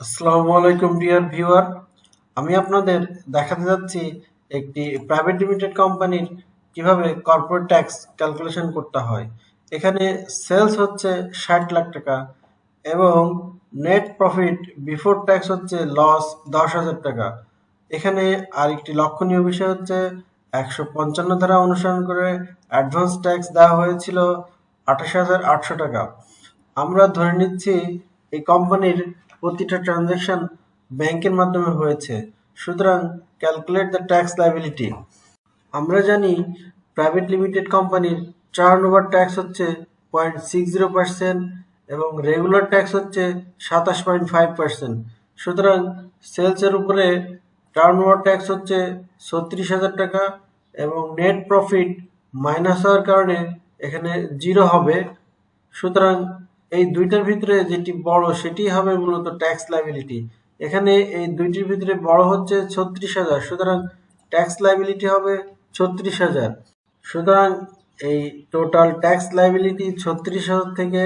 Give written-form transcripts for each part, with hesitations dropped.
আসসালামু আলাইকুম dear viewer. আমি আপনাদের দেখাতে যাচ্ছি একটি প্রাইভেট লিমিটেড কোম্পানির কিভাবে কর্পোরেট ট্যাক্স ক্যালকুলেশন করতে হয়। এখানে সেলস হচ্ছে 60 লাখ টাকা এবং নেট প্রফিট বিফোর ট্যাক্স হচ্ছে লস 10,000 টাকা। এখানে আরেকটি লক্ষণীয় বিষয় হচ্ছে 155 ধারা অনুসরণ করে অ্যাডভান্স ট্যাক্স দেওয়া হয়েছিল 28,800 টাকা। আমরা ধরে নিচ্ছি এই কোম্পানির প্রতিটা ট্রানজাকশন ব্যাংকের মাধ্যমে হয়েছে, সুতরাং ক্যালকুলেট দ্য ট্যাক্স লায়াবিলিটি। আমরা জানি প্রাইভেট লিমিটেড কোম্পানির টার্নওভার ট্যাক্স হচ্ছে 0.60% এবং রেগুলার ট্যাক্স হচ্ছে 27.5%। সুতরাং সেলসের উপরে টার্নওভার ট্যাক্স হচ্ছে 36,000 টাকা এবং নেট প্রফিট মাইনাস হওয়ার কারণে এখানে জিরো হবে। সুতরাং এই দুইটার ভিতরে যেটি বড় সেটি হবে মূলত ট্যাক্স লায়াবিলিটি। এখানে এই দুইটির ভিতরে বড় হচ্ছে 36,000, সুতরাং ট্যাক্স লায়াবিলিটি হবে 36,000। সুতরাং এই টোটাল ট্যাক্স লায়াবিলিটি 36,000 থেকে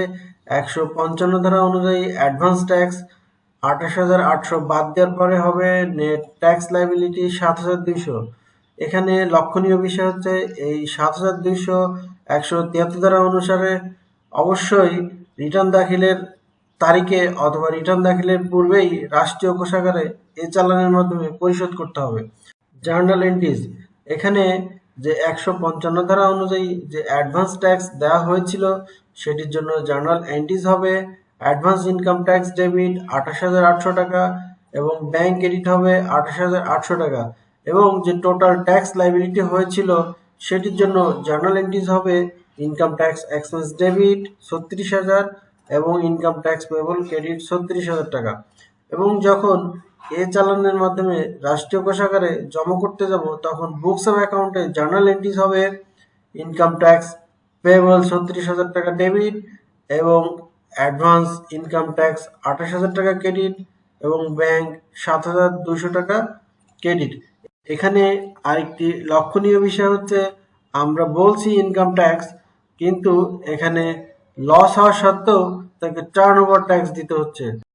155 ধারা অনুযায়ী অ্যাডভান্স ট্যাক্স 28,800 বাদ দেওয়ার পরে হবে নেট ট্যাক্স লায়াবিলিটি 7,200। এখানে লক্ষণীয় বিষয় হচ্ছে এই 7,200 173 ধারা অনুসারে অবশ্যই রিটার্ন দাখিলের তারিখে অথবা রিটার্ন দাখিলের পূর্বেই রাষ্ট্রীয় কোষাগারে এ চালানের মাধ্যমে পরিশোধ করতে হবে। জার্নাল এন্ট্রিজ, এখানে যে 155 ধারা অনুযায়ী যে অ্যাডভান্স ট্যাক্স দেওয়া হয়েছিল সেটির জন্য জার্নাল এন্ট্রিজ হবে অ্যাডভান্স ইনকাম ট্যাক্স ডেবিট 28,800 টাকা এবং ব্যাংক ক্রেডিট হবে 28,800 টাকা এবং যে টোটাল ট্যাক্স লাইবিলিটি হয়েছিল সেটির জন্য জার্নাল এন্ট্রিজ হবে ইনকাম ট্যাক্স এক্সপেন্স ডেবিট 36,000 এবং ইনকাম ট্যাক্স পেবল ক্রেডিট 36,000 টাকা। এবং যখন এ চালানের মাধ্যমে রাষ্ট্রীয় কোষাগারে জমা করতে যাব তখন বুকস অফ অ্যাকাউন্টে জার্নাল এন্ট্রিজ হবে ইনকাম ট্যাক্স পেবল 36,000 টাকা ডেবিট এবং অ্যাডভান্স ইনকাম ট্যাক্স 28,000 টাকা ক্রেডিট এবং ব্যাংক 7,200 টাকা ক্রেডিট। এখানে আরেকটি লক্ষণীয় বিষয় হচ্ছে আমরা বলছি ইনকাম ট্যাক্স, কিন্তু এখানে লস হওয়া সত্ত্বেও তাকে টার্নওভার ট্যাক্স দিতে হচ্ছে।